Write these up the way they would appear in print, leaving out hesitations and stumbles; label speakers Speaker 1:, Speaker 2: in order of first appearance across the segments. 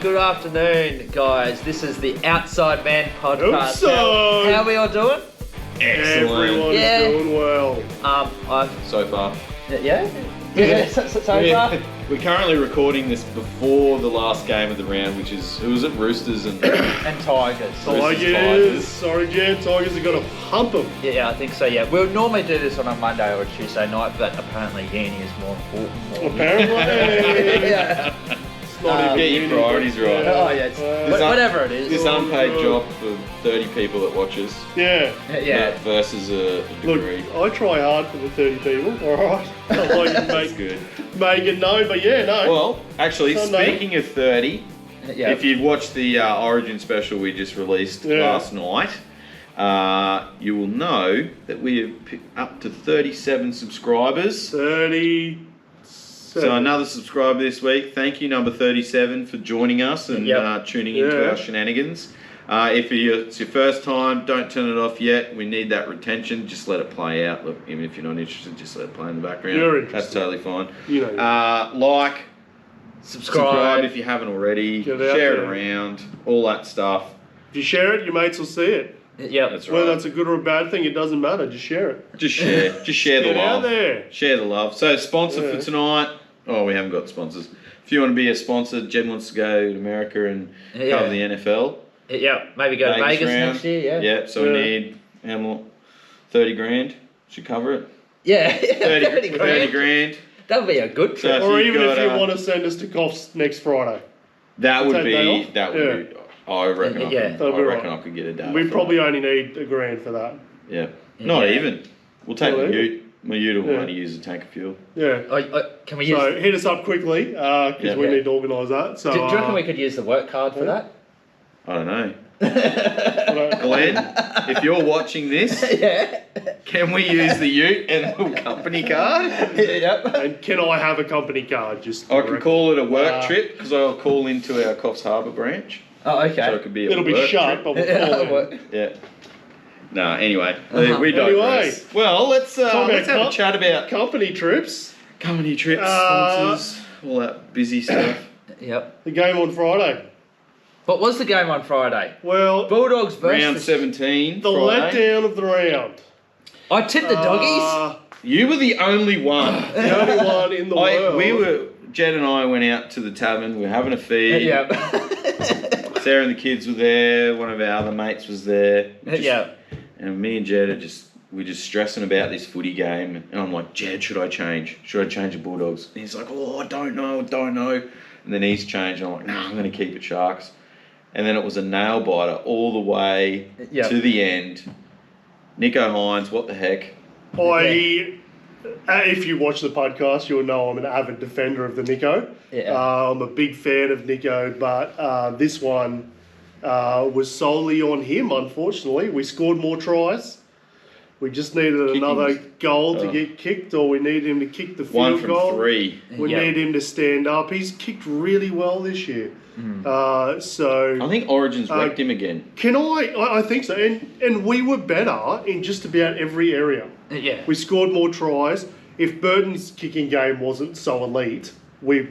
Speaker 1: Good afternoon, guys. This is the Outside Man podcast.
Speaker 2: So,
Speaker 1: How are we all doing?
Speaker 2: Excellent. Everyone's doing well.
Speaker 3: So far.
Speaker 1: So far.
Speaker 3: We're currently recording this before the last game of the round, which is, who was it? Roosters and
Speaker 1: And Tigers.
Speaker 2: Tigers. Sorry, Jan. Tigers have got to pump them.
Speaker 1: Yeah, I think so, yeah. We'll normally do this on a Monday or a Tuesday night, but apparently uni is more important.
Speaker 2: Apparently.
Speaker 1: Yeah.
Speaker 2: It's not even
Speaker 3: get your
Speaker 2: uni,
Speaker 3: priorities
Speaker 2: but,
Speaker 3: right.
Speaker 1: Oh, yeah. It's, whatever it is.
Speaker 3: This unpaid job for 30 people that watch us.
Speaker 2: Yeah.
Speaker 1: Yeah.
Speaker 3: Versus a degree.
Speaker 2: Look, I try hard for the 30 people, alright? I like to make it known, but yeah, no.
Speaker 3: Well, actually,
Speaker 2: Sunday.
Speaker 3: speaking of 30,
Speaker 1: Yeah.
Speaker 3: if you've watched the Origin special we just released last night, you will know that we have picked up to 37 subscribers.
Speaker 2: 37.
Speaker 3: So another subscriber this week. Thank you, number 37, for joining us and tuning into our shenanigans. If it's your first time, don't turn it off yet. We need that retention. Just let it play out. Look, even if you're not interested, just let it play in the background.
Speaker 2: You're interested.
Speaker 3: That's totally fine.
Speaker 2: You know.
Speaker 3: Like,
Speaker 1: Subscribe
Speaker 3: if you haven't already.
Speaker 2: Get out
Speaker 3: Share it
Speaker 2: there.
Speaker 3: around. All that stuff.
Speaker 2: If you share it, your mates will see it.
Speaker 1: Yep.
Speaker 3: That's right.
Speaker 2: Whether that's a good or a bad thing, it doesn't matter. Just share it.
Speaker 3: Just share. Just share the
Speaker 2: Get out
Speaker 3: love.
Speaker 2: there.
Speaker 3: Share the love. So sponsor for tonight. Oh, we haven't got sponsors. If you want to be a sponsor, Jed wants to go to America and cover the NFL.
Speaker 1: Yeah, maybe go to Vegas
Speaker 3: round.
Speaker 1: next year,
Speaker 3: Yeah, so we need how more? 30 grand. Should cover it.
Speaker 1: Yeah,
Speaker 3: 30 grand.
Speaker 1: That would be a good trip.
Speaker 3: So
Speaker 2: Or
Speaker 3: you've
Speaker 2: even if
Speaker 3: got,
Speaker 2: you want to send us to Coffs next Friday.
Speaker 3: That would
Speaker 2: take that
Speaker 3: be.
Speaker 2: off?
Speaker 3: That would be. I reckon.
Speaker 2: That'll
Speaker 3: I
Speaker 2: be
Speaker 3: reckon
Speaker 2: right.
Speaker 3: I could get a day.
Speaker 2: We
Speaker 3: off
Speaker 2: probably
Speaker 3: that.
Speaker 2: only need $1,000 for that.
Speaker 3: Yeah. Not even. We'll take
Speaker 2: Not
Speaker 3: the
Speaker 2: even?
Speaker 3: ute. My ute will only use a tank of fuel.
Speaker 2: Yeah.
Speaker 1: Can we use...
Speaker 2: So hit us up quickly because we need to organise that. So,
Speaker 1: do you reckon we could use the work card for that?
Speaker 3: I don't know. Glenn, if you're watching this, can we use the ute and the company card?
Speaker 1: Yep.
Speaker 2: And can I have a company card? Just
Speaker 3: I can call it a work trip because I'll call into our Coffs Harbour branch.
Speaker 1: Oh, okay.
Speaker 3: So it could be a
Speaker 2: It'll be
Speaker 3: work
Speaker 2: shut,
Speaker 3: trip.
Speaker 2: but we'll call it.
Speaker 3: Yeah. No, anyway, we digress.
Speaker 2: Anyway.
Speaker 3: Well, let's have a chat about
Speaker 2: company trips.
Speaker 3: company trips, sponsors, all that busy stuff.
Speaker 1: Yep.
Speaker 2: The game on Friday.
Speaker 1: What was the game on Friday?
Speaker 2: Well,
Speaker 1: Bulldogs versus...
Speaker 3: Round 17.
Speaker 2: the
Speaker 3: Friday.
Speaker 2: letdown of the round.
Speaker 1: I tipped the doggies.
Speaker 3: You were the only one.
Speaker 2: The only one in the world.
Speaker 3: Jed and I went out to the tavern. We were having a feed.
Speaker 1: Yep.
Speaker 3: Sarah and the kids were there. One of our other mates was there.
Speaker 1: Yep.
Speaker 3: And me and Jed we're just stressing about this footy game. And I'm like, Jed, should I change? Should I change the Bulldogs? And he's like, oh, I don't know. And then he's changed. And I'm like, no, I'm going to keep it Sharks. And then it was a nail biter all the way to the end. Nico Hines, what the heck?
Speaker 2: If you watch the podcast, you'll know I'm an avid defender of the Nico.
Speaker 1: Yeah.
Speaker 2: I'm a big fan of Nico, but this one was solely on him, unfortunately. We scored more tries. We just needed another goal to get kicked, or we needed him to kick the field goal.
Speaker 3: 1 from 3.
Speaker 2: We need him to stand up. He's kicked really well this year. So
Speaker 3: I think Origin's wrecked him again.
Speaker 2: I think so. And we were better in just about every area.
Speaker 1: Yeah.
Speaker 2: We scored more tries. If Burton's kicking game wasn't so elite, we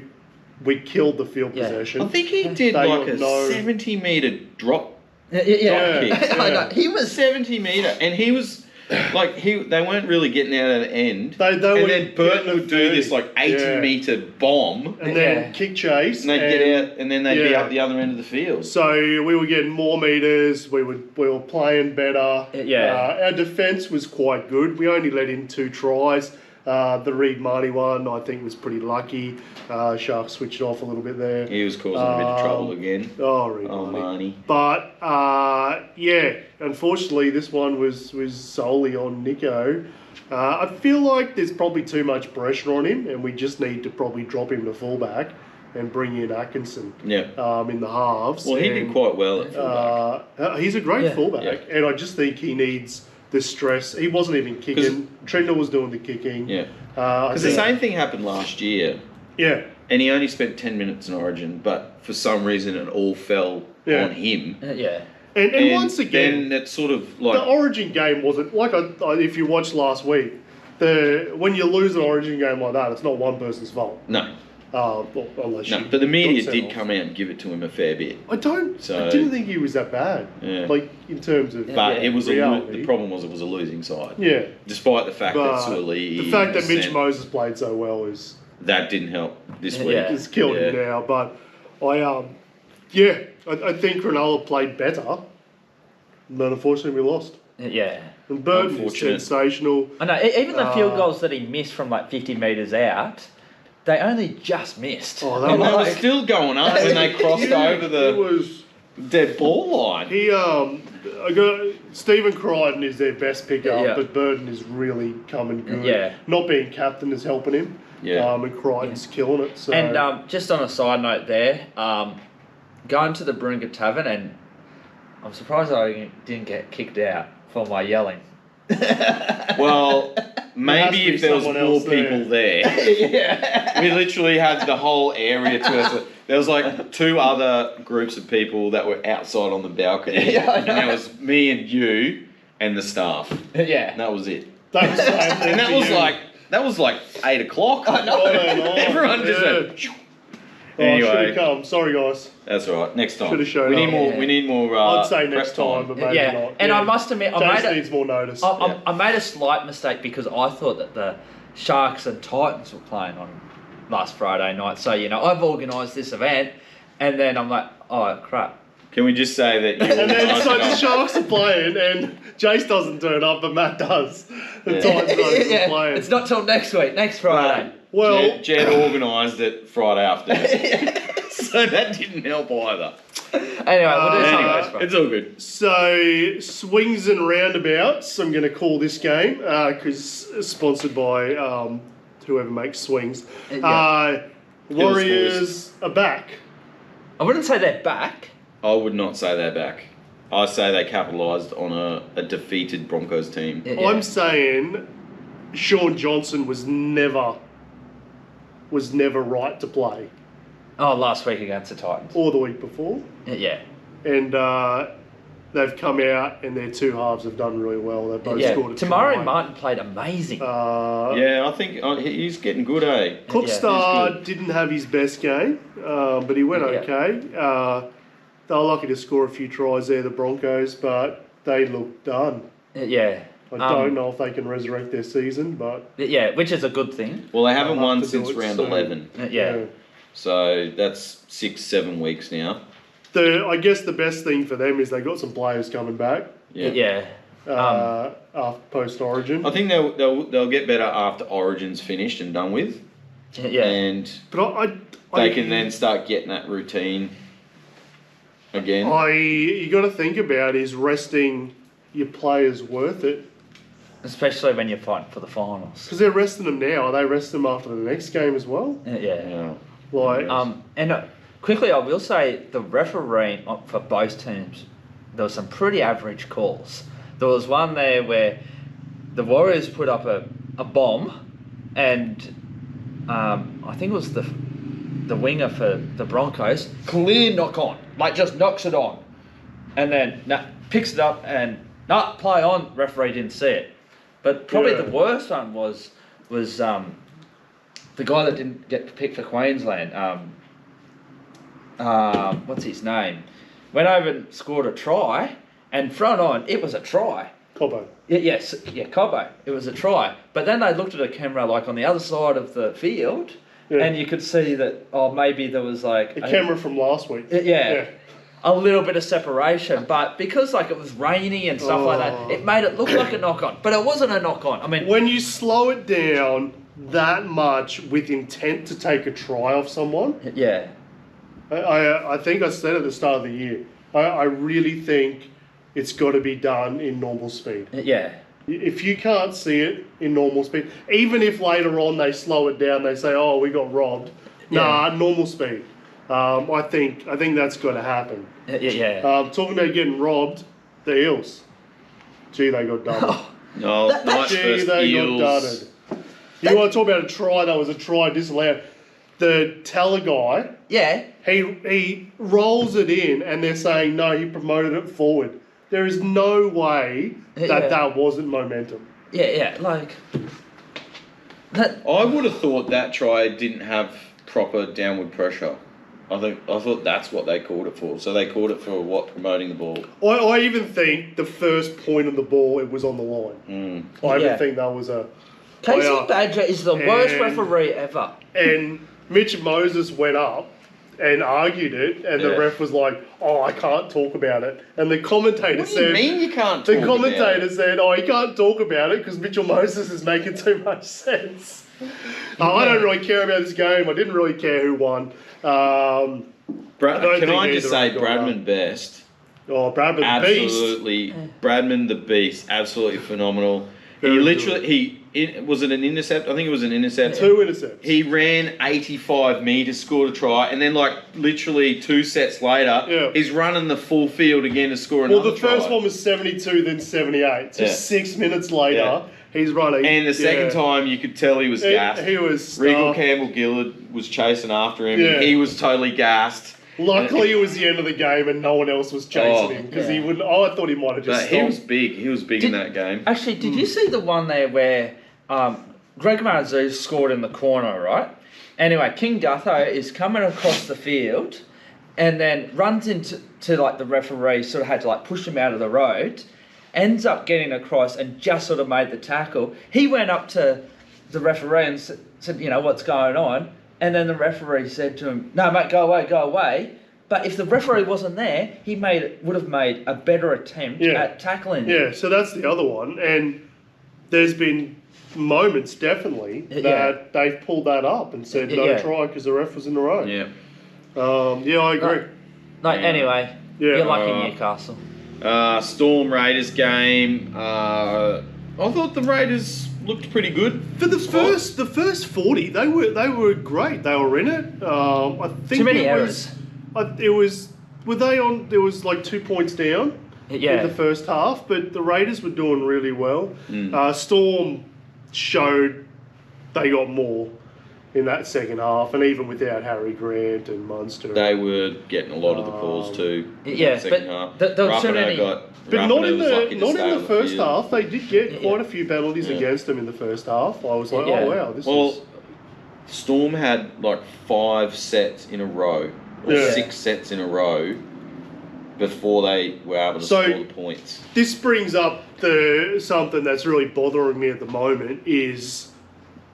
Speaker 2: killed the field possession.
Speaker 3: I think he did like a 70-metre drop.
Speaker 1: Yeah.
Speaker 3: He was 70 metre, and he was like they weren't really getting out of the end.
Speaker 2: And
Speaker 3: then Burton would do this like 80-metre bomb,
Speaker 2: and then kick chase,
Speaker 3: and they'd get out, and then they'd be up the other end of the field.
Speaker 2: So we were getting more meters. We were playing better. Our defence was quite good. We only let in 2 tries. The Reed Marty one, I think, was pretty lucky. Sharks switched off a little bit there.
Speaker 3: He was causing a bit of trouble again.
Speaker 2: Reed
Speaker 3: Marty.
Speaker 2: But, unfortunately, this one was solely on Nico. I feel like there's probably too much pressure on him, and we just need to probably drop him to fullback and bring in Atkinson in the halves.
Speaker 3: Well, he did quite well at fullback.
Speaker 2: He's a great fullback, and I just think he needs the stress. He wasn't even kicking. Trendle was doing the kicking.
Speaker 3: Yeah. Because the same thing happened last year.
Speaker 2: Yeah.
Speaker 3: And he only spent 10 minutes in Origin, but for some reason it all fell on him.
Speaker 2: And once again,
Speaker 3: that's sort of like...
Speaker 2: The Origin game wasn't... Like, if you watched last week, when you lose an Origin game like that, it's not one person's fault.
Speaker 3: No.
Speaker 2: Unless
Speaker 3: but the media did come out and give it to him a fair bit.
Speaker 2: I didn't think he was that bad.
Speaker 3: Yeah.
Speaker 2: Like in terms of.
Speaker 3: But it was
Speaker 2: reality.
Speaker 3: the problem was it was a losing side.
Speaker 2: Yeah.
Speaker 3: Despite the fact that Suoli.
Speaker 2: The fact that Mitch Moses played so well is.
Speaker 3: That didn't help this week.
Speaker 2: It's killed him now, but I think Cronulla played better, but unfortunately we lost.
Speaker 1: Yeah.
Speaker 2: And Burton was sensational.
Speaker 1: I know, even the field goals that he missed from like 50 metres out, they only just missed.
Speaker 3: Oh, they were still going up when they crossed over the dead ball line.
Speaker 2: Stephen Crichton is their best pickup, but Burton is really coming good.
Speaker 1: Yeah.
Speaker 2: Not being captain is helping him.
Speaker 3: Yeah.
Speaker 2: And Crichton's killing it. So.
Speaker 1: And just on a side note there, going to the Brunga Tavern, and I'm surprised I didn't get kicked out for my yelling.
Speaker 3: Well, maybe if there was more people there.
Speaker 1: Yeah.
Speaker 3: We literally had the whole area to us. There was like 2 other groups of people that were outside on the balcony.
Speaker 1: Yeah,
Speaker 3: and there was me and you and the staff.
Speaker 1: Yeah.
Speaker 3: And that was it.
Speaker 2: That was
Speaker 3: and that was like 8 o'clock.
Speaker 1: I know.
Speaker 3: Everyone just went.
Speaker 2: Anyway, should have come. Sorry, guys.
Speaker 3: That's all right. Next time.
Speaker 2: Should have shown
Speaker 3: we need
Speaker 2: up.
Speaker 3: more. We need more.
Speaker 2: I'd say next time, but maybe not.
Speaker 1: And I must admit,
Speaker 2: Jace needs more notice.
Speaker 1: I made a slight mistake because I thought that the Sharks and Titans were playing on last Friday night. So I've organised this event, and then I'm like, oh crap.
Speaker 3: Can we just say that?
Speaker 2: And then so the Sharks are playing, and Jace doesn't turn up, but Matt does. The Titans are playing.
Speaker 1: It's not till next week, next Friday.
Speaker 2: Well,
Speaker 3: Jed organised it Friday afternoon, so that didn't help either.
Speaker 1: Anyway, we'll do something else.
Speaker 3: It's all good.
Speaker 2: So swings and roundabouts. I'm going to call this game because it's sponsored by whoever makes swings. Warriors are back.
Speaker 1: I wouldn't say they're back.
Speaker 3: I would not say they're back. I say they capitalised on a defeated Broncos team.
Speaker 1: Yeah.
Speaker 2: I'm saying Sean Johnson was never right to play.
Speaker 1: Oh, last week against the Titans.
Speaker 2: Or the week before.
Speaker 1: Yeah.
Speaker 2: And they've come out and their 2 halves have done really well. They've both scored a
Speaker 1: Tomorrow
Speaker 2: try.
Speaker 1: Martin played amazing.
Speaker 3: I think he's getting good, eh?
Speaker 2: Klopstar didn't have his best game, but he went okay. They were lucky to score a few tries there, the Broncos, but they look done.
Speaker 1: Yeah.
Speaker 2: I don't know if they can resurrect their season, but...
Speaker 1: Yeah, which is a good thing.
Speaker 3: Well, they haven't won since round 11.
Speaker 1: Yeah.
Speaker 3: So that's 6-7 weeks now.
Speaker 2: I guess the best thing for them is they got some players coming back.
Speaker 1: Yeah.
Speaker 2: After post-Origin.
Speaker 3: I think they'll get better after Origin's finished and done with.
Speaker 1: Yeah.
Speaker 3: And they can then start getting that routine again.
Speaker 2: You got to think about is resting your players worth it?
Speaker 1: Especially when you're fighting for the finals.
Speaker 2: Because they're resting them now. Are they resting them after the next game as well?
Speaker 1: Yeah.
Speaker 2: Like,
Speaker 1: quickly, I will say the refereeing for both teams, there was some pretty average calls. There was one there where the Warriors put up a bomb, and I think it was the winger for the Broncos, clear knock on, like just knocks it on, and then picks it up and play on. Referee didn't see it, but probably the worst one was the guy that didn't get picked for Queensland. What's his name? Went over and scored a try, and front on, it was a try.
Speaker 2: Cobbo.
Speaker 1: Cobbo. It was a try. But then they looked at a camera like on the other side of the field, and you could see that, maybe there was like...
Speaker 2: A camera from last week.
Speaker 1: A little bit of separation, but because it was rainy and stuff like that, it made it look like a knock-on. But it wasn't a knock-on. I mean...
Speaker 2: When you slow it down that much with intent to take a try off someone...
Speaker 1: Yeah.
Speaker 2: I think I said at the start of the year, I really think it's got to be done in normal speed.
Speaker 1: Yeah.
Speaker 2: If you can't see it in normal speed, even if later on they slow it down, they say, we got robbed. Nah, normal speed. I think that's got to happen. Talking about getting robbed, the Eels. Gee, they got done.
Speaker 3: Got dudded.
Speaker 2: You want to talk about a try? That was a try disallowed. The Teller guy.
Speaker 1: Yeah.
Speaker 2: He rolls it in, and they're saying no. He promoted it forward. There is no way that wasn't momentum.
Speaker 1: Like.
Speaker 3: I would have thought that try didn't have proper downward pressure. I thought that's what they called it for. So they called it for what? Promoting the ball.
Speaker 2: I even think the first point of the ball, it was on the line. I even think that was a...
Speaker 1: Casey Badger is the worst referee ever.
Speaker 2: And Mitch Moses went up and argued it, and the ref was like, "Oh, I can't talk about it." And the commentator said,
Speaker 3: "What do you mean you can't talk about it?"
Speaker 2: The commentator said, "Oh, he can't talk about it because Mitchell Moses is making too much sense." I don't really care about this game. I didn't really care who won.
Speaker 3: Can I just say Bradman best?
Speaker 2: Oh, Bradman the Beast.
Speaker 3: Absolutely. Bradman the Beast. Absolutely phenomenal. Was it an intercept? I think it was an intercept.
Speaker 2: 2 intercepts.
Speaker 3: He ran 85 metres, scored a try, and then literally 2 sets later, he's running the full field again to score another try.
Speaker 2: Well, the first one was 72, then 78. So 6 minutes later, he's running.
Speaker 3: And the second time, you could tell he was gassed.
Speaker 2: He was
Speaker 3: Regal Campbell-Gillard was chasing after him, and he was totally gassed.
Speaker 2: Luckily, it was the end of the game and no one else was chasing him because he wouldn't. I thought he might have just stopped.
Speaker 3: He was big. He was big in that game.
Speaker 1: Actually, did you see the one there where Greg Marzou scored in the corner, right? Anyway, King Gutho is coming across the field and then runs into the referee, sort of had to push him out of the road, ends up getting across and just sort of made the tackle. He went up to the referee and said, what's going on? And then the referee said to him, "No, mate, go away." But if the referee wasn't there, he would have made a better attempt at tackling him.
Speaker 2: Yeah, so that's the other one. And there's been moments, definitely, that they've pulled that up and said no try because the ref was in the road.
Speaker 3: Yeah.
Speaker 2: I agree.
Speaker 1: Anyway, you're lucky Newcastle.
Speaker 3: Storm Raiders game. I thought the Raiders looked pretty good.
Speaker 2: For the first 40, they were great. They were in it. I think
Speaker 1: too many errors.
Speaker 2: There was 2 points down in the first half, but the Raiders were doing really well. Storm showed they got more in that second half, and even without Harry Grant and Munster.
Speaker 3: They were getting a lot of the calls too.
Speaker 1: Second half. There were too many.
Speaker 2: But not in the first half. They did get quite a few penalties against them in the first half. I was like, oh wow,
Speaker 3: Storm had 5 sets in a row, or 6 sets in a row, before they were able to score the points.
Speaker 2: This brings up something that's really bothering me at the moment is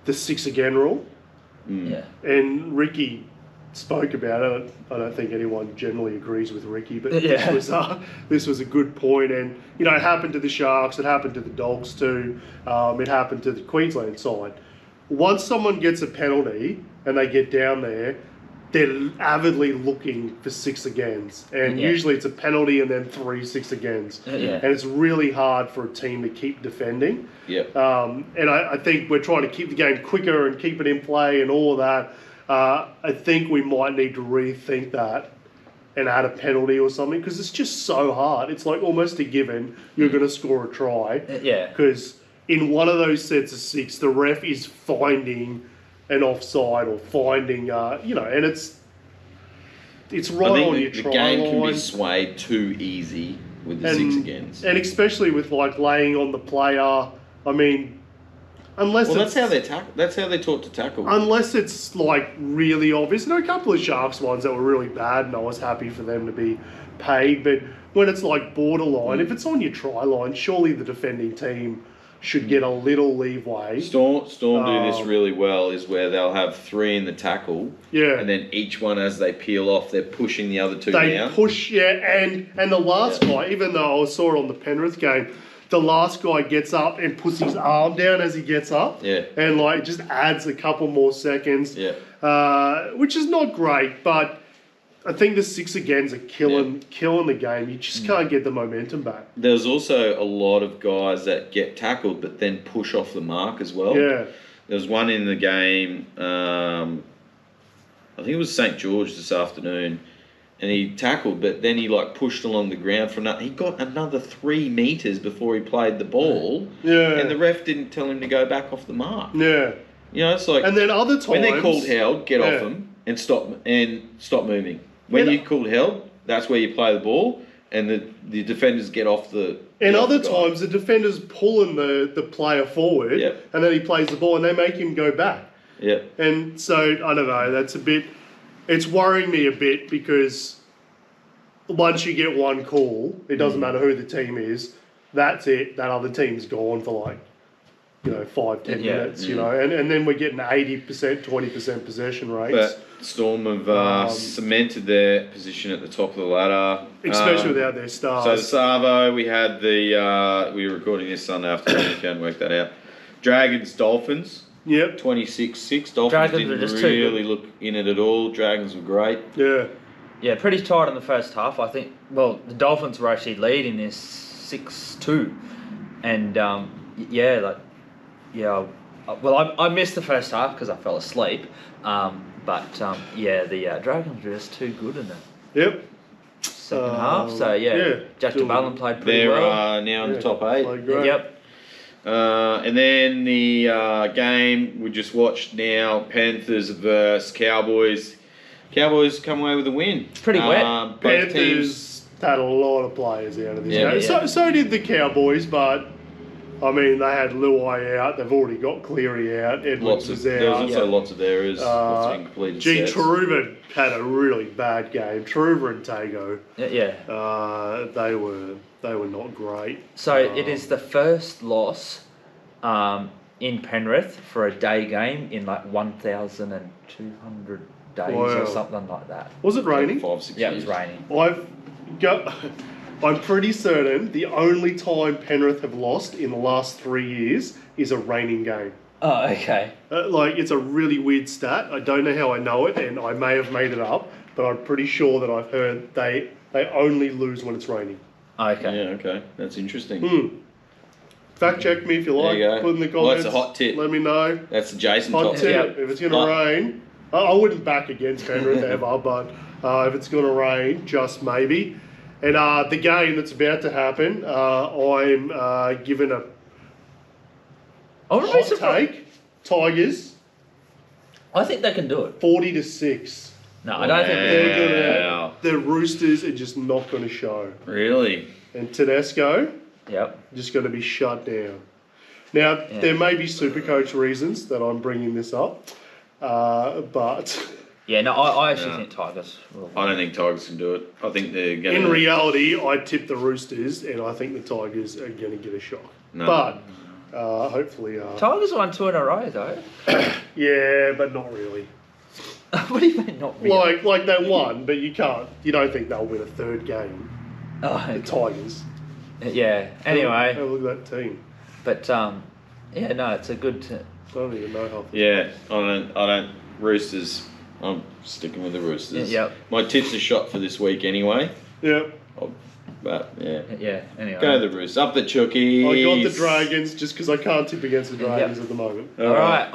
Speaker 2: the 6 again rule. And Ricky spoke about it. I don't think anyone generally agrees with Ricky, but this was a good point. And it happened to the Sharks, it happened to the Dogs too, it happened to the Queensland side. Once someone gets a penalty and they get down there, they're avidly looking for 6 agains, and usually it's a penalty and then 3 6 agains, and it's really hard for a team to keep defending. And I think we're trying to keep the game quicker and keep it in play and all of that. I think we might need to rethink that and add a penalty or something, because it's just so hard. It's almost a given you're going to score a try. Because in one of those sets of 6, the ref is finding an offside or finding, and it's right on your try line.
Speaker 3: The game can be swayed too easy with the 6 agains. And
Speaker 2: especially with laying on the player. I mean, unless
Speaker 3: that's how they tackle. That's how they taught to tackle.
Speaker 2: Unless it's really obvious. There are a couple of Sharks ones that were really bad, and I was happy for them to be paid. But when it's borderline, if it's on your try line, surely the defending team should get a little leeway.
Speaker 3: Storm do this really well, is where they'll have 3 in the tackle, and then each one, as they peel off, they're pushing the other 2 down.
Speaker 2: They push, and the last guy, even though I saw it on the Penrith game, the last guy gets up and puts his arm down as he gets up, and just adds a couple more seconds, which is not great, but I think the 6 agains are killing the game. You just can't get the momentum back.
Speaker 3: There's also a lot of guys that get tackled but then push off the mark as well. There was one in the game, I think it was St. George this afternoon, and he tackled, but then he pushed along the ground for he got another 3 metres before he played the ball, and the ref didn't tell him to go back off the mark. It's
Speaker 2: and then other times
Speaker 3: when they're called held, get off them and stop moving. When you called held, that's where you play the ball, and the defenders get off the...
Speaker 2: And other times, the defender's pulling the player forward, and then he plays the ball, and they make him go back.
Speaker 3: Yeah.
Speaker 2: And so, I don't know, it's worrying me a bit because once you get one call, it doesn't matter who the team is, that's it, that other team's gone for like, 5-10 minutes, and then we're getting 80%, 20% possession rates.
Speaker 3: But Storm have cemented their position at the top of the ladder.
Speaker 2: Especially without their stars.
Speaker 3: So the Savo, we had we were recording this Sunday afternoon, if you hadn't worked that out. Dragons, Dolphins.
Speaker 2: Yep.
Speaker 3: 26-6. Dolphins
Speaker 1: Dragons
Speaker 3: didn't really look in it at all. Dragons were great.
Speaker 2: Yeah.
Speaker 1: Yeah, pretty tight in the first half. I think, the Dolphins were actually leading this 6-2. And, I missed the first half because I fell asleep. The Dragons were just too good in it.
Speaker 2: Yep.
Speaker 1: Second half, Jack DeBallen played pretty well.
Speaker 3: They're now in the top 8.
Speaker 1: Yep.
Speaker 3: And then the game we just watched now, Panthers versus Cowboys. Cowboys come away with a win.
Speaker 1: Pretty wet.
Speaker 2: Panthers had a lot of players out of this game. Yeah. So did the Cowboys, but I mean, they had Luai out. They've already got Cleary out. Edwards was out.
Speaker 3: There was also lots of errors. Lots of incompleted sets.
Speaker 2: Taruva had a really bad game. Taruva and Tago. They were not great.
Speaker 1: So it is the first loss in Penrith for a day game in like 1,200 days or something like that.
Speaker 2: Was it raining?
Speaker 3: 5-6
Speaker 1: Yeah,
Speaker 3: years.
Speaker 1: it was raining.
Speaker 2: I'm pretty certain the only time Penrith have lost in the last 3 years is a raining game.
Speaker 1: Oh, okay.
Speaker 2: It's a really weird stat. I don't know how I know it, and I may have made it up, but I'm pretty sure that I've heard they only lose when it's raining.
Speaker 1: Okay.
Speaker 3: Yeah, okay. That's interesting.
Speaker 2: Fact check me if you like.
Speaker 3: There you go.
Speaker 2: Put in the comments.
Speaker 3: Well, that's a hot tip.
Speaker 2: Let me know.
Speaker 3: That's the Jason
Speaker 2: Hot
Speaker 3: top
Speaker 2: tip.
Speaker 3: tip.
Speaker 2: If it's going to rain, I wouldn't back against Penrith ever, but if it's going to rain, just maybe. And the game that's about to happen, I'm giving a hot take. Tigers.
Speaker 1: I think they can do it.
Speaker 2: 40-6.
Speaker 1: No, I don't think they're
Speaker 3: Wow.
Speaker 2: The Roosters are just not going to show.
Speaker 3: Really?
Speaker 2: And Tedesco,
Speaker 1: Yep.
Speaker 2: just going to be shut down. Now, there may be Supercoach reasons that I'm bringing this up, but...
Speaker 1: Yeah, no, I actually think Tigers will.
Speaker 3: I don't think Tigers can do it. I think they're going to...
Speaker 2: In reality, I tip the Roosters, and I think the Tigers are going to get a shock.
Speaker 3: No.
Speaker 2: But hopefully...
Speaker 1: Tigers won 2 in a row, though.
Speaker 2: Yeah, but not really.
Speaker 1: What do you mean, not really?
Speaker 2: Like they won, but you don't think they'll win a third game.
Speaker 1: Oh, okay.
Speaker 2: The Tigers.
Speaker 1: Yeah, anyway.
Speaker 2: Have a look at that team.
Speaker 1: But, it's a good...
Speaker 2: I don't even know how...
Speaker 3: Yeah, I don't... Roosters... I'm sticking with the Roosters.
Speaker 1: Yep.
Speaker 3: My tips are shot for this week anyway.
Speaker 2: Yep.
Speaker 3: But, yeah.
Speaker 1: Yeah, anyway.
Speaker 3: Go the Roosters. Up the Chookies.
Speaker 2: I got the Dragons just because I can't tip against the Dragons at the moment.
Speaker 3: All right.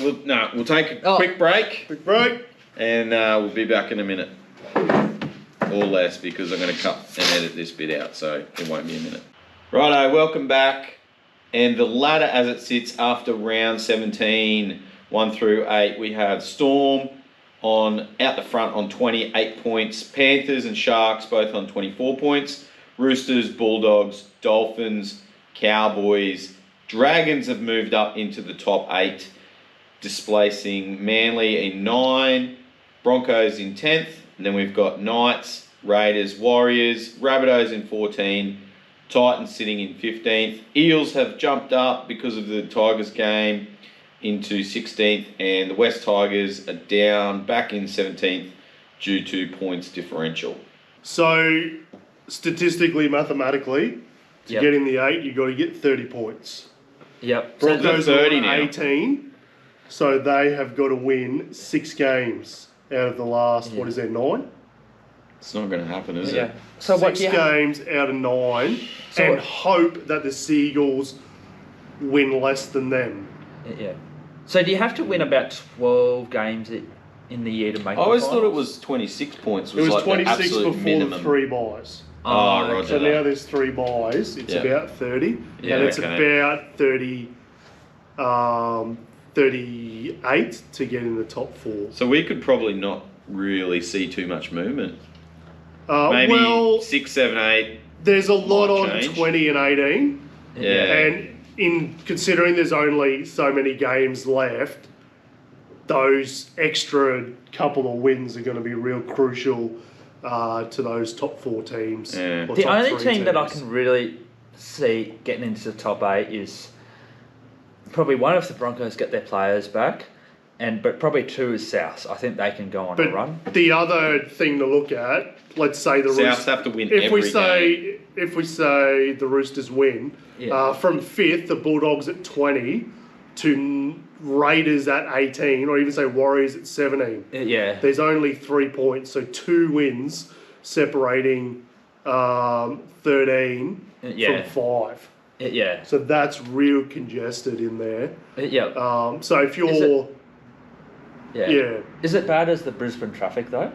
Speaker 3: We'll take a quick break.
Speaker 2: Quick break.
Speaker 3: And we'll be back in a minute. Or less, because I'm going to cut and edit this bit out, so it won't be a minute. Righto, welcome back. And the ladder as it sits after round 17, 1 through 8, we have Storm out the front on 28 points. Panthers and Sharks both on 24 points. Roosters, Bulldogs, Dolphins, Cowboys. Dragons have moved up into the top 8, displacing Manly in 9, Broncos in 10th, and then we've got Knights, Raiders, Warriors, Rabbitohs in 14, Titans sitting in 15th. Eels have jumped up because of the Tigers game into 16th, and the West Tigers are down back in 17th due to points differential.
Speaker 2: So, statistically, mathematically, to get in the 8, you've got to get 30 points.
Speaker 1: Yep.
Speaker 2: Broncos
Speaker 3: so
Speaker 2: are
Speaker 3: 30
Speaker 2: on
Speaker 3: now.
Speaker 2: 18, so they have got to win 6 games out of the last, 9?
Speaker 3: It's not going to happen, is it?
Speaker 1: So
Speaker 2: 6 games out of 9, and hope that the Seagulls win less than them.
Speaker 1: Yeah. So do you have to win about 12 games in the year to make
Speaker 3: I always thought it was 26 points.
Speaker 2: It was
Speaker 3: like
Speaker 2: 26
Speaker 3: the absolute
Speaker 2: before
Speaker 3: minimum.
Speaker 2: the 3 buys.
Speaker 3: Oh, roger
Speaker 2: So
Speaker 3: that.
Speaker 2: now there's 3 buys. It's about 30,
Speaker 3: Yeah,
Speaker 2: and it's
Speaker 3: okay.
Speaker 2: about 38 to get in the top 4.
Speaker 3: So we could probably not really see too much movement. Maybe
Speaker 2: well,
Speaker 3: 6, 7, 8.
Speaker 2: there's a lot
Speaker 3: might
Speaker 2: on
Speaker 3: change.
Speaker 2: 20 and 18,
Speaker 3: Yeah.
Speaker 2: and in considering there's only so many games left, those extra couple of wins are going to be real crucial to those top 4 teams.
Speaker 3: Yeah.
Speaker 2: Or
Speaker 1: The
Speaker 2: top
Speaker 1: only
Speaker 2: 3
Speaker 1: team that I
Speaker 2: teams.
Speaker 1: can really see getting into the top 8 is probably one if the Broncos get their players back, but probably 2 is South. I think they can go on a run.
Speaker 2: The other thing to look at, let's say the
Speaker 3: Souths have to win
Speaker 2: if
Speaker 3: every
Speaker 2: we say
Speaker 3: game.
Speaker 2: if we say the Roosters win, from 5th the Bulldogs at 20 to Raiders at 18, or even say Warriors at 17.
Speaker 1: Yeah.
Speaker 2: There's only 3 points, so 2 wins separating 13 from 5.
Speaker 1: Yeah.
Speaker 2: So that's real congested in there.
Speaker 1: Yeah.
Speaker 2: So if you're... Yeah.
Speaker 1: Is it bad as the Brisbane traffic, though?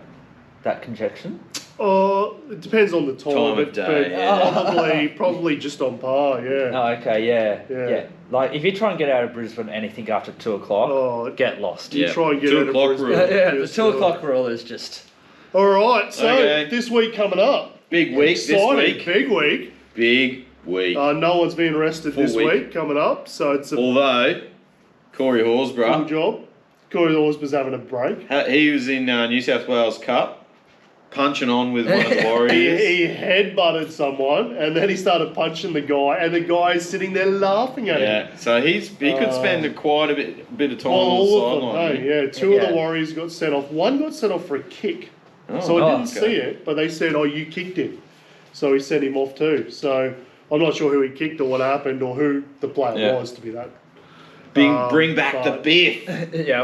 Speaker 1: That congestion?
Speaker 2: It depends on the time
Speaker 3: of day,
Speaker 2: but probably just on par, yeah.
Speaker 1: Oh, okay, yeah. Like, if you try and get out of Brisbane anything after 2 o'clock, get lost.
Speaker 2: You try and get
Speaker 3: 2
Speaker 2: out of
Speaker 3: o'clock
Speaker 2: Brisbane.
Speaker 3: rule.
Speaker 1: The 2 o'clock rule is just...
Speaker 2: All right, so this week coming up.
Speaker 3: Big week
Speaker 2: Exciting,
Speaker 3: this week.
Speaker 2: big week.
Speaker 3: Big week.
Speaker 2: No one's being arrested
Speaker 3: Full
Speaker 2: this
Speaker 3: week.
Speaker 2: week coming up, so it's a
Speaker 3: Although, Corey
Speaker 2: full
Speaker 3: Horsburgh,
Speaker 2: job. Corey Horsburgh's having a break.
Speaker 3: he was in New South Wales Cup, punching on with one of the Warriors.
Speaker 2: He headbutted someone, and then he started punching the guy, and the guy is sitting there laughing at him.
Speaker 3: Yeah, so he could spend quite a bit of time on
Speaker 2: All
Speaker 3: the
Speaker 2: of them,
Speaker 3: sideline.
Speaker 2: hey, yeah. Two of the Warriors got sent off. One got sent off for a kick. So I didn't see it, but they said, you kicked him. So he sent him off too. So I'm not sure who he kicked or what happened or who the player was to be that.
Speaker 3: Bring back the biff.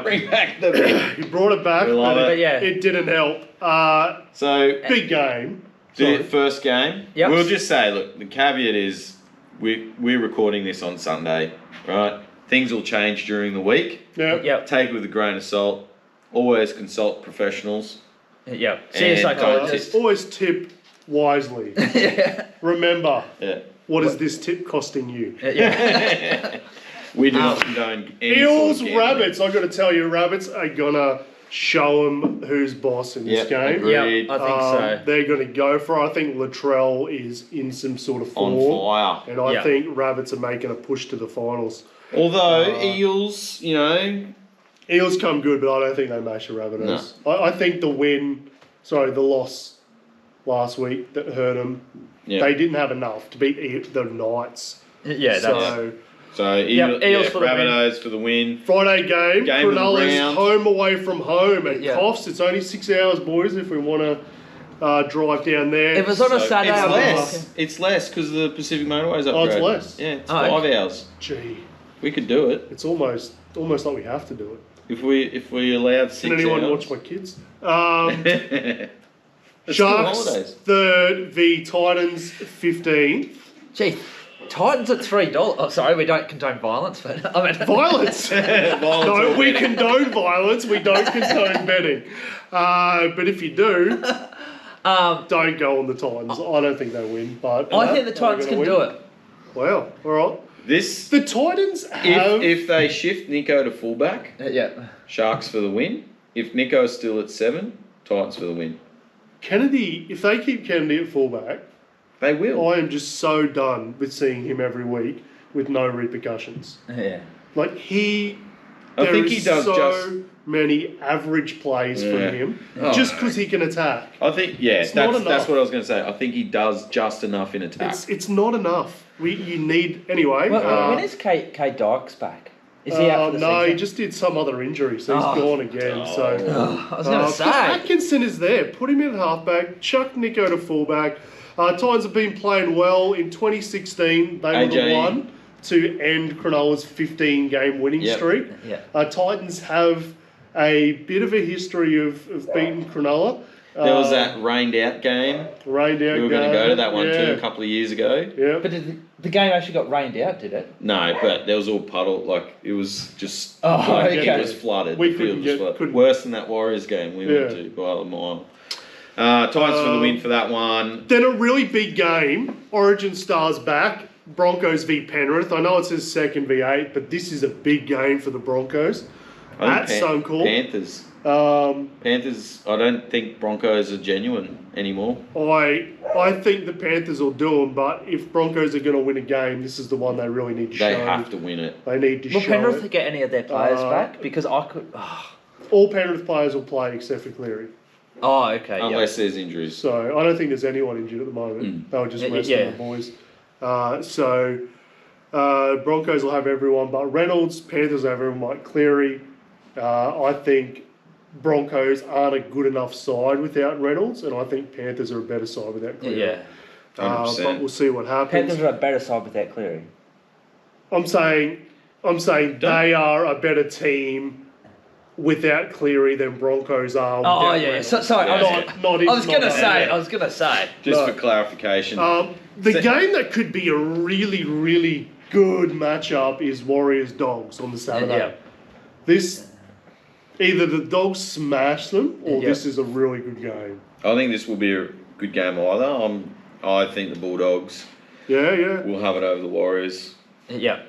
Speaker 3: Bring back the biff.
Speaker 2: He brought it back,
Speaker 3: We love
Speaker 2: but
Speaker 3: it.
Speaker 2: it didn't help.
Speaker 3: So,
Speaker 2: Big game.
Speaker 3: the first game,
Speaker 1: Yep.
Speaker 3: we'll just say, look, the caveat is we're recording this on Sunday, right? Things will change during the week.
Speaker 2: Yeah.
Speaker 3: Take it with a grain of salt. Always consult professionals.
Speaker 1: Yeah. See a
Speaker 3: And
Speaker 1: psychologist.
Speaker 2: Always tip wisely. Remember, what is this tip costing you?
Speaker 3: We do not condone any
Speaker 2: Eels,
Speaker 3: sort of gambling.
Speaker 2: Rabbits. I've got to tell you, Rabbits are going to show them who's boss in this game.
Speaker 3: Agreed.
Speaker 1: I think so.
Speaker 2: They're going to go for it. I think Latrell is in some sort of form.
Speaker 3: On fire.
Speaker 2: And I think Rabbits are making a push to the finals.
Speaker 3: Although, Eels,
Speaker 2: Eels come good, but I don't think they mash the Rabbitohs. No. I think the loss last week that hurt them, they didn't have enough to beat the Knights.
Speaker 3: So Eels for Rabbitohs for the win.
Speaker 2: Friday game
Speaker 3: of the
Speaker 2: Cronulla's
Speaker 3: round.
Speaker 2: home away from home at Coffs. It's only 6 hours, boys, if we want to drive down there.
Speaker 1: If it's on a Saturday,
Speaker 3: It's less because the Pacific Motorway's upgraded.
Speaker 2: Oh, it's less?
Speaker 3: Yeah, it's 5 hours.
Speaker 2: Gee.
Speaker 3: We could do it.
Speaker 2: It's almost like we have to do it.
Speaker 3: If we allowed 6 hours.
Speaker 2: Can anyone watch my kids?
Speaker 3: It's
Speaker 2: Sharks
Speaker 3: still holidays.
Speaker 2: 3rd v Titans 15th.
Speaker 1: Gee, Titans at $3. Oh, sorry, we don't condone violence, but I mean
Speaker 2: Violence. No, we condone violence. We don't condone betting. But if you do, don't go on the Titans. I don't think they win, but
Speaker 1: I think the Titans can do it.
Speaker 2: Wow. All right.
Speaker 3: The
Speaker 2: Titans have...
Speaker 3: If they shift Nico to fullback, Sharks for the win. If Nico's still at 7, Titans for the win.
Speaker 2: Kennedy, if they keep Kennedy at fullback,
Speaker 3: they will.
Speaker 2: I am just so done with seeing him every week with no repercussions.
Speaker 1: Yeah.
Speaker 2: Like
Speaker 3: I think he does
Speaker 2: so many average plays from him just because he can attack.
Speaker 3: I think that's what I was going to say. I think he does just enough in attack.
Speaker 2: It's not enough. You need anyway.
Speaker 1: When is K Dykes back? Is he out for the season?
Speaker 2: He just did some other injury, so he's gone again.
Speaker 1: I was going to say.
Speaker 2: Atkinson is there. Put him in halfback. Chuck Nico to fullback. Titans have been playing well. In 2016, they were the one to end Cronulla's 15-game winning streak. Titans have a bit of a history of beating Cronulla.
Speaker 3: There was that rained-out game. We were going to go to that one too a couple of years ago.
Speaker 2: Yeah.
Speaker 1: But the game actually got rained out, did it?
Speaker 3: No, but there was all puddle. Like, it was just...
Speaker 2: okay.
Speaker 3: It was flooded.
Speaker 2: We
Speaker 3: the field
Speaker 2: couldn't
Speaker 3: was flooded. Worse than that Warriors game we went to by a mile. Titans for the win for that one.
Speaker 2: Then a really big game. Origin Stars back. Broncos v Penrith. I know it says 2nd v 8, but this is a big game for the Broncos. At Suncorp.
Speaker 3: Panthers. Panthers, I don't think Broncos are genuine anymore.
Speaker 2: I think the Panthers will do them, but if Broncos are going to win a game, this is the one they really need to show.
Speaker 3: They have to win it.
Speaker 2: They need to show
Speaker 1: Will Penrith
Speaker 2: it.
Speaker 1: get any of their players back? Because I could...
Speaker 2: all Penrith players will play except for Cleary.
Speaker 1: Oh, okay.
Speaker 3: Unless there's injuries.
Speaker 2: So I don't think there's anyone injured at the moment. They were just resting the boys. Broncos will have everyone but Reynolds. Panthers will have everyone but Cleary. I think Broncos aren't a good enough side without Reynolds, and I think Panthers are a better side without Cleary.
Speaker 1: Yeah.
Speaker 2: But we'll see what happens.
Speaker 1: Panthers are a better side without Cleary.
Speaker 2: I'm saying they are a better team without Cleary than Broncos are.
Speaker 1: Oh yeah.
Speaker 2: Reynolds.
Speaker 1: Sorry.
Speaker 2: I was
Speaker 1: gonna say.
Speaker 3: Just for clarification.
Speaker 2: The game that could be a really, really good matchup is Warriors Dogs on the Saturday.
Speaker 1: Yeah.
Speaker 2: This either the Dogs smash them or this is a really good game.
Speaker 3: I think this will be a good game either. I think the Bulldogs will have it over the Warriors.
Speaker 1: Yeah.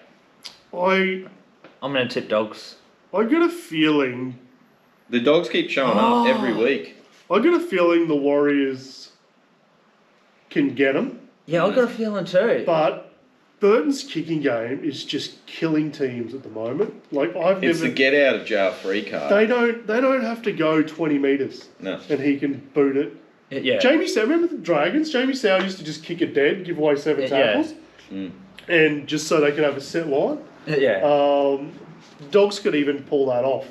Speaker 2: I'm
Speaker 1: going to tip Dogs.
Speaker 2: I get a feeling...
Speaker 3: The Dogs keep showing up every week.
Speaker 2: I get a feeling the Warriors can get them.
Speaker 1: Yeah, I've got a feeling too.
Speaker 2: But Burton's kicking game is just killing teams at the moment. Like
Speaker 3: It's the get out of jail free card.
Speaker 2: They don't have to go 20 metres.
Speaker 3: No.
Speaker 2: And he can boot it.
Speaker 1: Yeah.
Speaker 2: Jamie Soward, remember the Dragons? Jamie Soward used to just kick it dead, give away 7 tackles. And just so they could have a set line.
Speaker 1: Yeah.
Speaker 2: Dogs could even pull that off.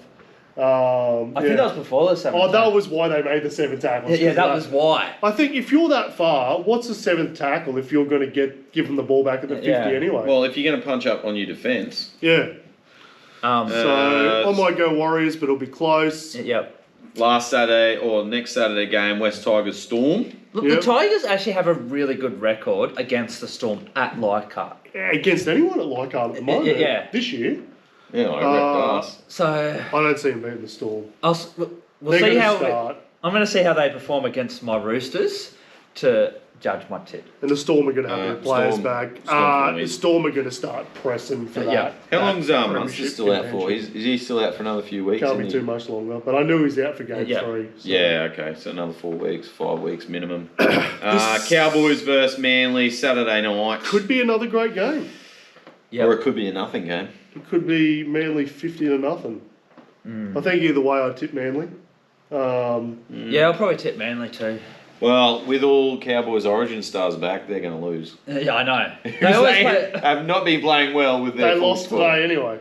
Speaker 1: I think that was before the 7 tackles.
Speaker 2: That was why they made the 7 tackles.
Speaker 1: Yeah, that was why.
Speaker 2: I think if you're that far, what's the 7th tackle if you're going to give them the ball back at the 50 anyway?
Speaker 3: Well, if you're going to punch up on your defence.
Speaker 2: Yeah. So I might go Warriors, but it'll be close.
Speaker 1: Yep.
Speaker 3: Last Saturday or next Saturday game, West Tigers Storm.
Speaker 1: Look, the Tigers actually have a really good record against the Storm at Leichhardt.
Speaker 2: Against anyone at Leichhardt at the moment. This year.
Speaker 3: Yeah, I reckon.
Speaker 1: So
Speaker 2: I don't see them beating the Storm.
Speaker 1: We'll see how. I'm going to see how they perform against my Roosters to judge my tip.
Speaker 2: And the Storm are going to have their players back. The Storm are going to start pressing for that.
Speaker 3: How long's Munster still out for? Is he still out for another few weeks?
Speaker 2: Can't be too much longer. But I knew he's out for game 3. So.
Speaker 3: Yeah, okay. So another 4 weeks, 5 weeks minimum. Cowboys versus Manly Saturday night.
Speaker 2: Could be another great game.
Speaker 3: Yep. Or it could be a nothing game.
Speaker 2: It could be Manly 50-0. I think either way I'd tip Manly.
Speaker 1: Yeah, I'll probably tip Manly too.
Speaker 3: Well, with all Cowboys origin stars back, they're going to lose.
Speaker 1: Yeah, I know.
Speaker 3: They have not been playing well with their
Speaker 2: They lost today anyway.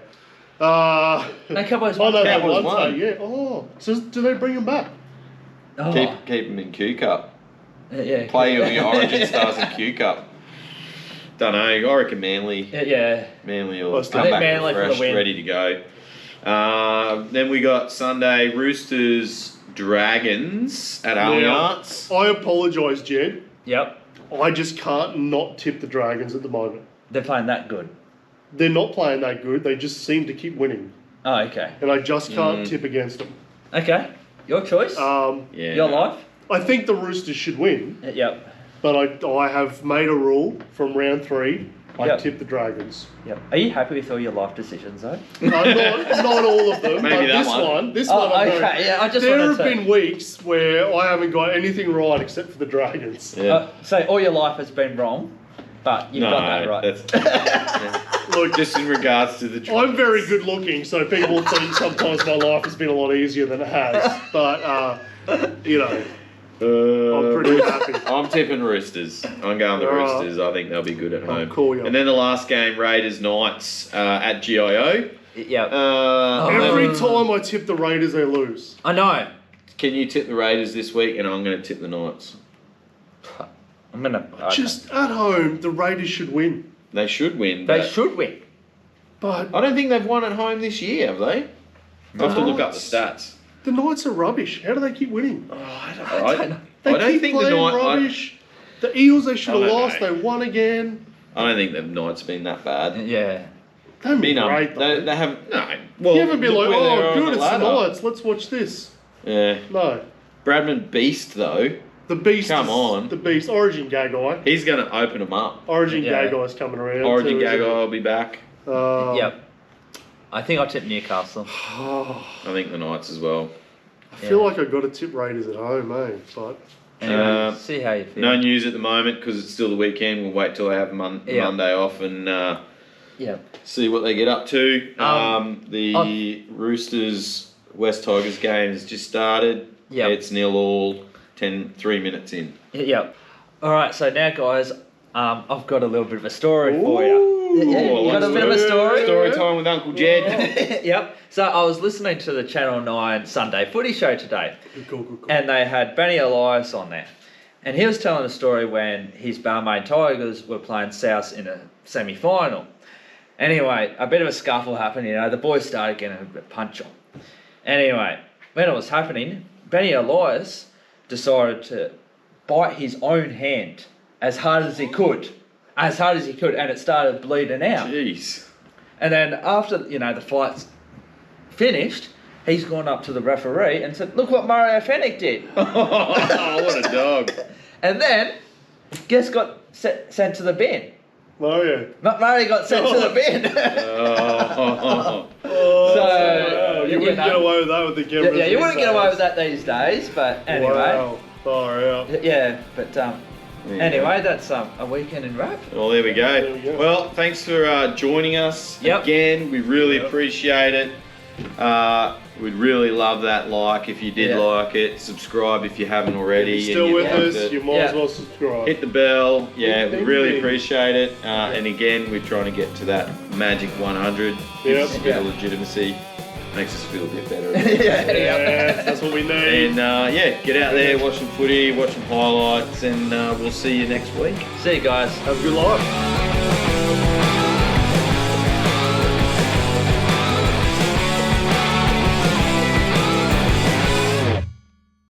Speaker 1: No, Cowboys won.
Speaker 3: Cowboys won.
Speaker 2: Yeah. Oh, so do they bring them back?
Speaker 1: Oh.
Speaker 3: Keep them in Q Cup.
Speaker 1: Yeah.
Speaker 3: Play all your origin stars in Q Cup. Don't know. I reckon Manly.
Speaker 1: Yeah.
Speaker 3: Manly will come back
Speaker 1: Manly
Speaker 3: refreshed, ready to go. Then we got Sunday Roosters Dragons at Allianz.
Speaker 2: I apologise, Jed.
Speaker 1: Yep.
Speaker 2: I just can't not tip the Dragons at the moment.
Speaker 1: They're playing that good.
Speaker 2: They're not playing that good. They just seem to keep winning.
Speaker 1: Oh, okay.
Speaker 2: And I just can't tip against them.
Speaker 1: Okay. Your choice. Your life.
Speaker 2: I think the Roosters should win.
Speaker 1: Yep.
Speaker 2: But I have made a rule from round 3. I tip the Dragons.
Speaker 1: Yep. Are you happy with all your life decisions though?
Speaker 2: Not all of them.
Speaker 3: Maybe
Speaker 2: but
Speaker 3: that one.
Speaker 2: This one.
Speaker 1: Okay. Yeah,
Speaker 2: there have been weeks where I haven't got anything right except for the Dragons.
Speaker 3: Yeah.
Speaker 1: So all your life has been wrong, but you've got that right.
Speaker 2: Look,
Speaker 3: just in regards to the Dragons.
Speaker 2: I'm very good looking, so people think sometimes my life has been a lot easier than it has. But I'm pretty happy.
Speaker 3: I'm tipping Roosters. I'm going the Roosters. I think they'll be good at home.
Speaker 2: Cool,
Speaker 3: and then the last game, Raiders Knights at GIO.
Speaker 1: Yep.
Speaker 2: Every time I tip the Raiders, they lose.
Speaker 1: I know.
Speaker 3: Can you tip the Raiders this week? And I'm going to tip the Knights.
Speaker 1: I'm going to...
Speaker 2: Just at home, the Raiders should win.
Speaker 3: They should win.
Speaker 1: They should win.
Speaker 2: But
Speaker 3: I don't think they've won at home this year, have they? I'll have to look up the stats.
Speaker 2: The Knights are rubbish. How do they keep winning?
Speaker 1: I don't know.
Speaker 2: They keep playing rubbish. The Eels, they should have lost. They won again.
Speaker 3: I don't think the Knights have been that bad.
Speaker 1: Yeah.
Speaker 2: They've been great, though.
Speaker 3: They have... No. Well,
Speaker 2: you haven't been like, good, it's the
Speaker 3: ladder.
Speaker 2: Knights. Let's watch this.
Speaker 3: Yeah.
Speaker 2: No.
Speaker 3: Bradman Beast, though.
Speaker 2: The Beast.
Speaker 3: Come on.
Speaker 2: The Beast. Origin Gagai.
Speaker 3: He's going to open them up.
Speaker 2: Origin Gagai's coming around.
Speaker 3: Origin Gagai will be back.
Speaker 1: Yep. I think I'll tip Newcastle.
Speaker 3: I think the Knights as well.
Speaker 2: I feel like I've got to tip Raiders at home, But
Speaker 1: anyway, see how you feel.
Speaker 3: No news at the moment because it's still the weekend. We'll wait till they have Monday off and see what they get up to. The Roosters West Tigers game has just started.
Speaker 1: Yep.
Speaker 3: It's 0-all, 3 minutes in.
Speaker 1: Yep. All right, so now, guys, I've got a little bit of a story for you. Yeah, you got a bit of a story?
Speaker 3: Story time with Uncle Jed.
Speaker 1: Yep. So I was listening to the Channel 9 Sunday Footy Show today,
Speaker 2: Cool.
Speaker 1: and they had Benny Elias on there. And he was telling a story when his Balmain Tigers were playing South in a semi-final. Anyway, a bit of a scuffle happened, the boys started getting a bit punch on. Anyway, when it was happening, Benny Elias decided to bite his own hand as hard as he could, and it started bleeding out.
Speaker 3: Jeez.
Speaker 1: And then after, the fight's finished, he's gone up to the referee and said, "Look what Mario Fennick did."
Speaker 3: Oh, what a dog.
Speaker 1: And then, guess got sent to the bin.
Speaker 2: Mario.
Speaker 1: Mario got sent to the bin. So,
Speaker 2: you wouldn't get away with that with the cameras.
Speaker 1: Yeah, you wouldn't get away with that these days, but anyway.
Speaker 2: Wow. Far out.
Speaker 1: Yeah, but anyway, that's a weekend in wrap.
Speaker 3: Well, there we go. Well, thanks for joining us again. We really appreciate it. We'd really love that if you did like it. Subscribe if you haven't already.
Speaker 2: If you're still with us, you might as well subscribe.
Speaker 3: Hit the bell. Yeah, we really appreciate it. And again, we're trying to get to that magic 100. Gives us a bit of legitimacy. Makes us feel a bit better.
Speaker 2: Yeah, that's what we need.
Speaker 3: And get out there, watch some footy, watch some highlights, and we'll see you next week.
Speaker 1: See you guys.
Speaker 2: Have a good life.